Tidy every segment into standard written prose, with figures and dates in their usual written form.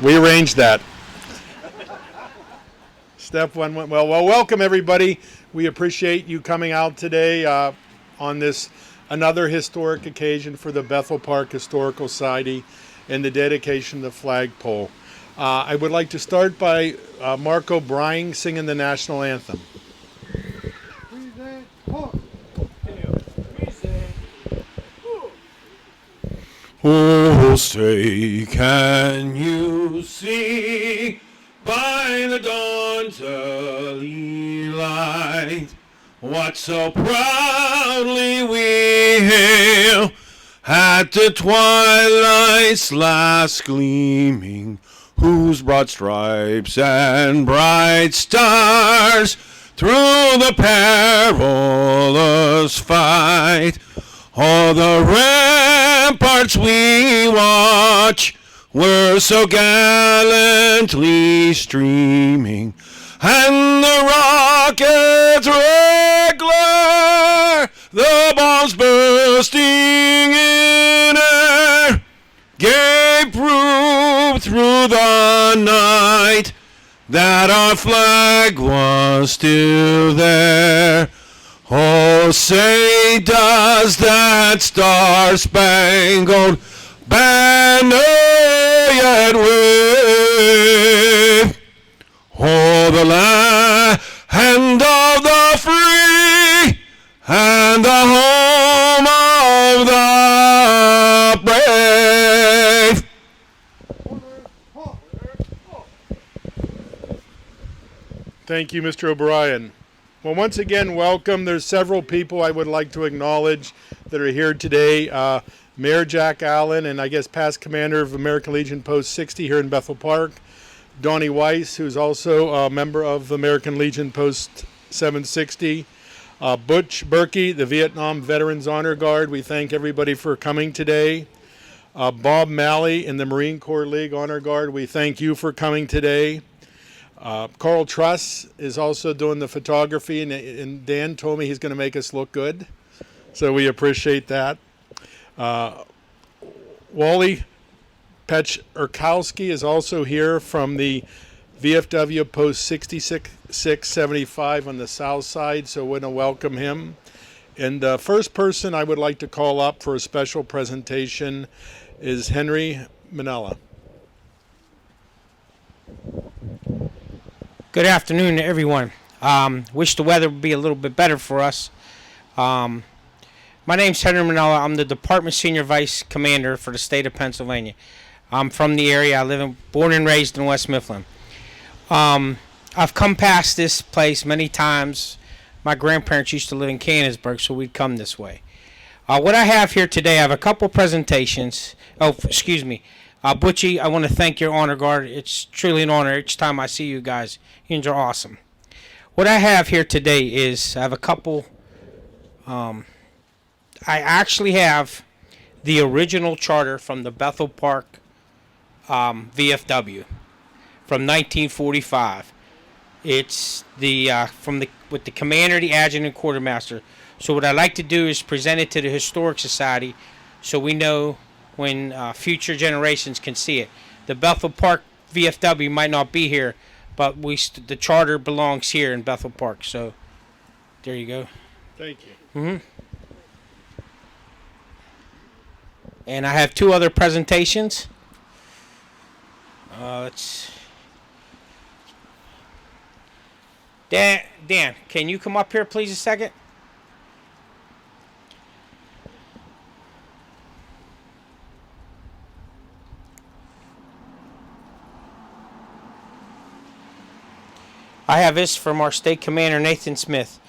We arranged that. Step one went well. Well, welcome everybody. We appreciate you coming out today on this another historic occasion for the Bethel Park Historical Society and the dedication of the flagpole. I would like to start by Mark O'Brien singing the national anthem. Oh, say, can you see by the dawn's early light what so proudly we hail at the twilight's last gleaming, whose broad stripes and bright stars through the perilous fight all the ramparts we watch were so gallantly streaming, and the rockets regular, the bombs bursting in air, gave proof through the night that our flag was still there. Oh, say, does that star-spangled banner yet wave? Oh, the land of the free and the home of the brave. Thank you, Mr. O'Brien. Well, once again, welcome. There's several people I would like to acknowledge that are here today. Mayor Jack Allen, and I guess past commander of American Legion Post 60 here in Bethel Park. Donnie Weiss, who's also a member of American Legion Post 760. Butch Berkey, the Vietnam Veterans Honor Guard. We thank everybody for coming today. Bob Malley in the Marine Corps League Honor Guard. We thank you for coming today. Carl Truss is also doing the photography, and Dan told me he's going to make us look good, so we appreciate that. Wally Pech-Urkowski is also here from the VFW Post 6675 on the south side, so we want to welcome him. And the first person I would like to call up for a special presentation is Henry Manella. Good afternoon to everyone. Wish the weather would be a little bit better for us. My name's Henry Manella. I'm the Department Senior Vice Commander for the state of Pennsylvania. I'm from the area. Born and raised in West Mifflin. I've come past this place many times. My grandparents used to live in Canonsburg, so we'd come this way. What I have here today, I have a couple presentations. Oh, excuse me. Butchie, I want to thank your honor guard. It's truly an honor each time I see you guys. You are awesome. What I have here today is I have a couple. I actually have the original charter from the Bethel Park VFW from 1945. It's with the commander, the adjutant, and quartermaster. So what I like to do is present it to the Historic Society, so we know when future generations can see it. The Bethel Park VFW might not be here, but the charter belongs here in Bethel Park. So there you go. Thank you. And I have two other presentations. Dan, can you come up here please a second? I have this from our state commander, Nathan Smith.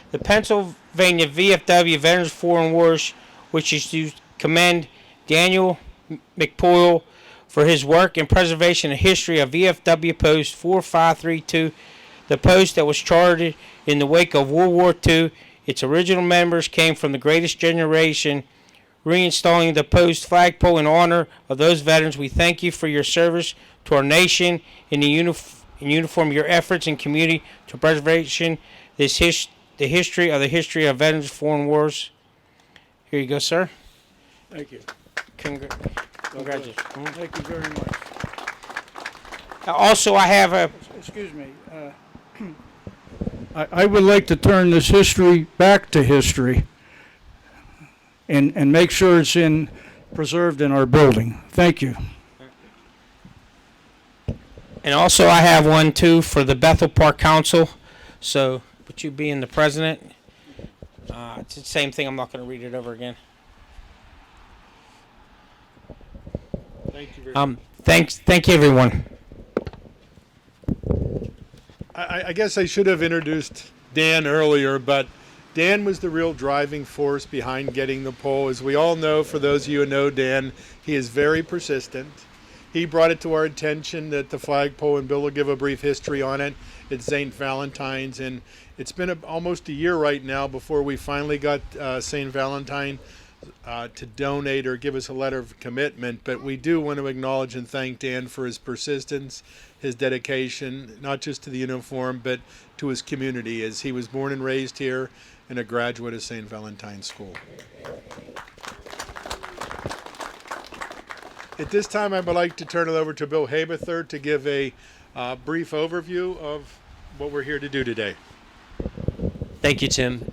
The Pennsylvania VFW Veterans Foreign Wars, which is to commend Daniel McPoyle for his work in preservation and history of VFW Post 4532, the post that was chartered in the wake of World War II. Its original members came from the greatest generation, reinstalling the post flagpole in honor of those veterans. We thank you for your service to our nation in uniform your efforts in community to preservation, the history of Veterans of Foreign Wars. Here you go, sir. Thank you. Congratulations. Thank you very much. Also, I have a. Excuse me. I would like to turn this history back to history and make sure it's preserved in our building. Thank you. And also, I have one too for the Bethel Park Council. So, with you being the president, it's the same thing. I'm not going to read it over again. Thank you very much. Thank you, everyone. I guess I should have introduced Dan earlier, but Dan was the real driving force behind getting the pole. As we all know, for those of you who know Dan, he is very persistent. He brought it to our attention that the flagpole, and Bill will give a brief history on it, it's St. Valentine's, and it's been almost a year right now before we finally got St. Valentine to donate or give us a letter of commitment. But we do want to acknowledge and thank Dan for his persistence, his dedication, not just to the uniform, but to his community, as he was born and raised here and a graduate of St. Valentine's School. At this time, I would like to turn it over to Bill Haberthur to give a brief overview of what we're here to do today. Thank you, Tim.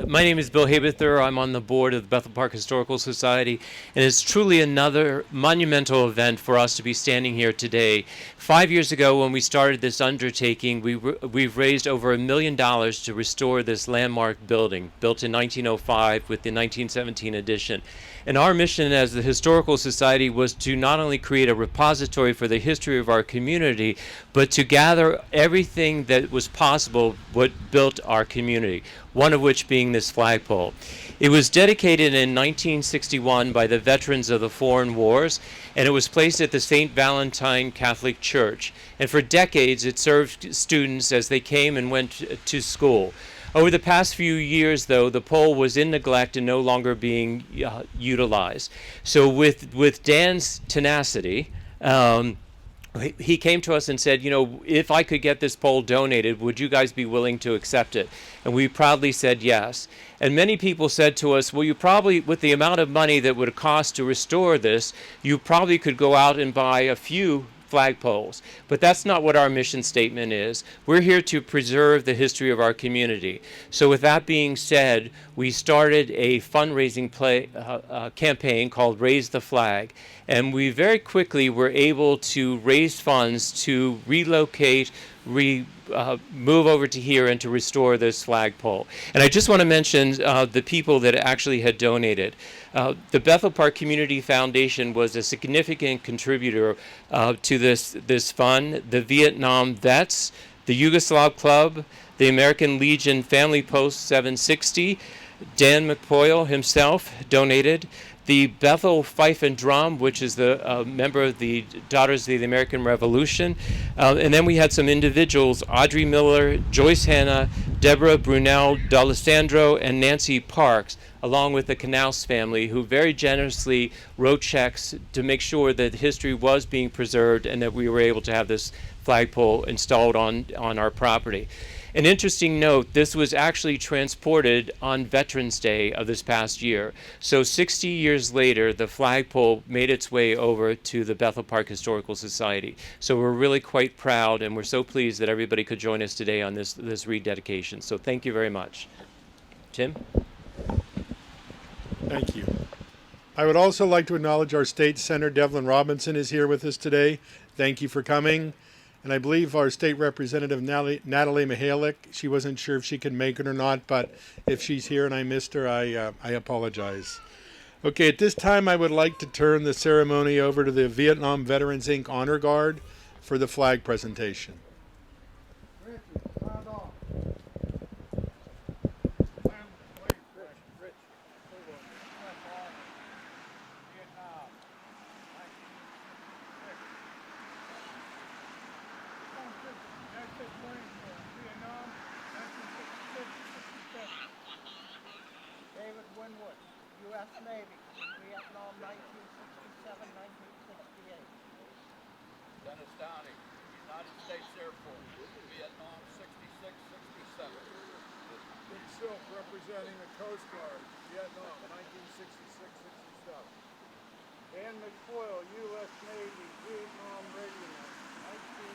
My name is Bill Haberthur. I'm on the board of the Bethel Park Historical Society, and it's truly another monumental event for us to be standing here today. 5 years ago, when we started this undertaking, we've raised over $1 million to restore this landmark building, built in 1905 with the 1917 addition. And our mission as the Historical Society was to not only create a repository for the history of our community, but to gather everything that was possible what built our community, one of which being this flagpole. It was dedicated in 1961 by the veterans of the foreign wars, and it was placed at the St. Valentine Catholic Church. And for decades, it served students as they came and went to school. Over the past few years, though, the pole was in neglect and no longer being utilized. So with Dan's tenacity, he came to us and said, you know, if I could get this pole donated, would you guys be willing to accept it? And we proudly said yes. And many people said to us, well, you probably, with the amount of money that would cost to restore this, you probably could go out and buy a few flagpoles. But that's not what our mission statement is. We're here to preserve the history of our community. So with that being said, we started a fundraising campaign called Raise the Flag. And we very quickly were able to raise funds to relocate, move over to here and to restore this flagpole. And I just want to mention the people that actually had donated. The Bethel Park Community Foundation was a significant contributor to this fund. The Vietnam Vets, the Yugoslav Club, the American Legion Family Post 760, Dan McPoyle himself donated. The Bethel Fife and Drum, which is the member of the Daughters of the American Revolution. And then we had some individuals, Audrey Miller, Joyce Hanna, Deborah Brunel D'Alessandro, and Nancy Parks, along with the Knaus family, who very generously wrote checks to make sure that history was being preserved and that we were able to have this flagpole installed on our property. An interesting note, this was actually transported on Veterans Day of this past year. So 60 years later, the flagpole made its way over to the Bethel Park Historical Society. So we're really quite proud, and we're so pleased that everybody could join us today on this rededication. So thank you very much. Tim? Thank you. I would also like to acknowledge our State Senator Devlin Robinson is here with us today. Thank you for coming. And I believe our State Representative Natalie Mihalik, she wasn't sure if she could make it or not, but if she's here and I missed her, I apologize. Okay, at this time I would like to turn the ceremony over to the Vietnam Veterans Inc. Honor Guard for the flag presentation. David Winwood, U.S. Navy, Vietnam 1967-1968. Dennis Downing, United States Air Force, Vietnam 66-67. Dick Silk representing the Coast Guard, Vietnam 1966-67. Dan McPoyle, U.S. Navy, Vietnam Readiness, 1967.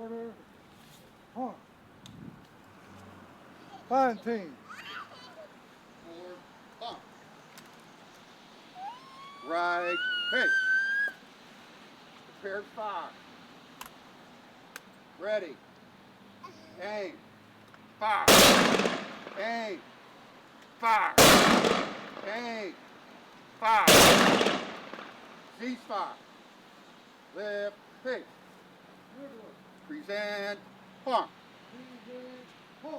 Order. Huh. Fine team. Forward, pump. Right, pitch. Prepared, fire. Ready. Aim. Fire. Aim. Fire. Aim. Fire. Ceasefire. Left, pitch. Present, pump. Huh.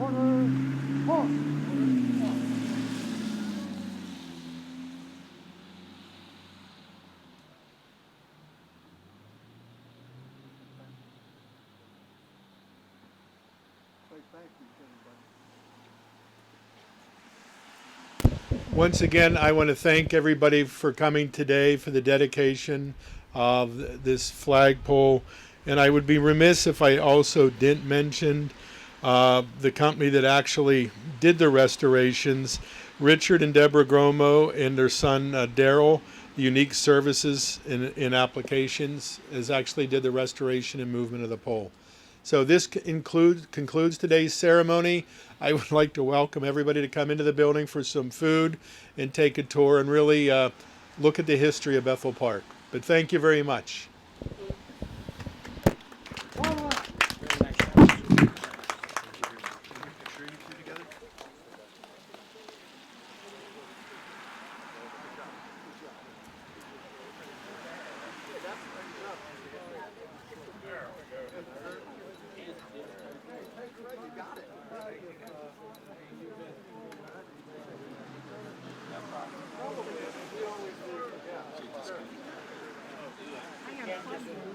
Order. Huh. Once again, I want to thank everybody for coming today for the dedication of this flagpole. And I would be remiss if I also didn't mention the company that actually did the restorations, Richard and Deborah Gromo and their son Daryl. Unique Services in Applications has actually did the restoration and movement of the pole. So this concludes today's ceremony. I would like to welcome everybody to come into the building for some food and take a tour and really look at the history of Bethel Park. But thank you very much. Hang on.